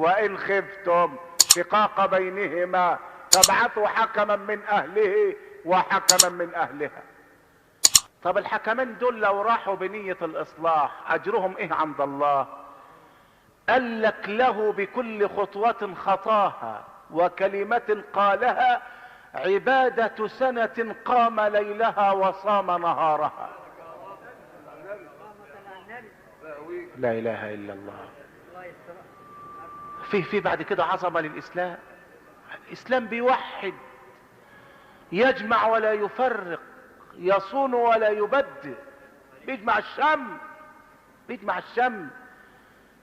وان خفتم شقاق بينهما فابعثوا حكما من اهله وحكما من اهلها. طب الحكمين دول لو راحوا بنية الاصلاح اجرهم ايه عند الله؟ قال لك له بكل خطوة خطاها وكلمة قالها عبادة سنة قام ليلها وصام نهارها. لا اله الا الله. في بعد كده عظمة للاسلام. الاسلام بيوحد، يجمع ولا يفرق، يصون ولا يبدل، بيجمع الشمل، بيجمع الشمل.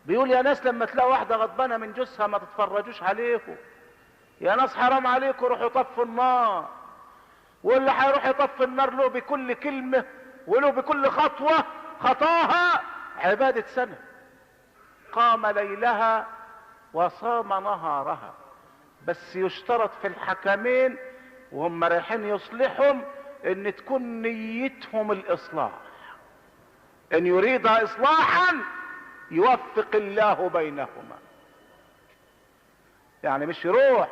بيقول يا ناس لما تلاقوا واحدة غضبانة من جوزها ما تتفرجوش عليكم، يا ناس حرام عليكم روحوا طفوا النار، واللي هيروح يطفي النار له بكل كلمة وله بكل خطوة خطاها عبادة سنة قام ليلها وصام نهارها. بس يشترط في الحكمين وهم رايحين يصلحهم ان تكون نيتهم الاصلاح، ان يريد اصلاحا يوفق الله بينهما. يعني مش يروح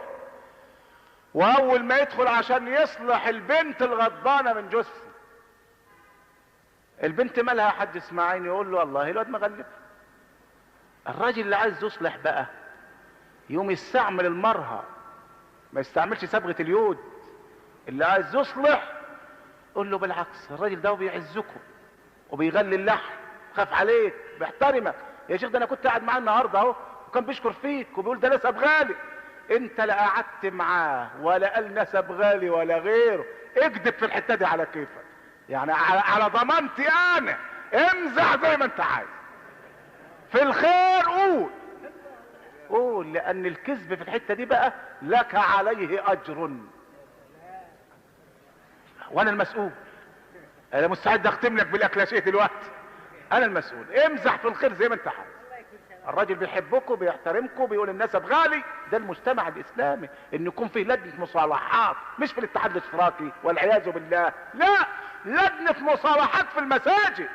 واول ما يدخل عشان يصلح البنت الغضبانه من جثه، البنت مالها يا حاج اسماعيل؟ يقول له والله الواد مغلب. الراجل اللي عايز يصلح بقى يوم يستعمل المرهى، ما يستعملش صبغه اليود. اللي عايز يصلح قول له بالعكس، الراجل ده بيعزكم وبيغلي اللحم، خاف عليك، بيحترمك. يا شيخ ده انا كنت قاعد معاه النهارده اهو وكان بيشكر فيك وبيقول ده نسب غالي. انت لا قعدت معاه ولا قال نسب غالي ولا غيره. اكذب في الحته دي على كيفك، يعني على ضمانتي انا. امزح زي ما انت عايز، في الخير قول قول، لان الكذب في الحته دي بقى لك عليه اجر وانا المسؤول. انا مستعد اختم لك بالاكلاشيه دلوقتي، انا المسؤول. امزح في الخير زي ما انت عايز. الراجل بيحبكم بيحترمكم بيقول النسب غالي. ده المجتمع الاسلامي، ان يكون فيه لجنه مصالحات، مش في الاتحاد الاشتراكي والعياذ بالله، لا، لجنه مصالحات في المساجد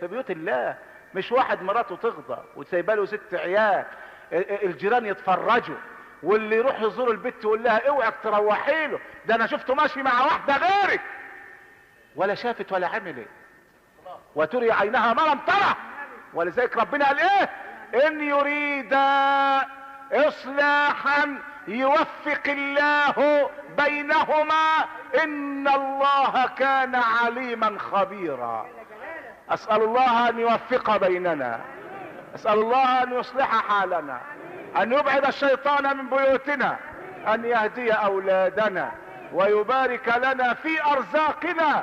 في بيوت الله. مش واحد مراته تغضب وسايبه له 6 عيال الجيران يتفرجوا، واللي يروح يزور البيت يقول لها اوعك تروحي له، ده انا شفته ماشي مع واحده غيرك، ولا شافت ولا عملت، وتري عينها ما لم ترى. ولذلك ربنا قال ايه؟ ان يريد اصلاحا يوفق الله بينهما ان الله كان عليما خبيرا. اسأل الله ان يوفق بيننا، اسأل الله ان يصلح حالنا، ان يبعد الشيطان من بيوتنا، ان يهدي اولادنا ويبارك لنا في ارزاقنا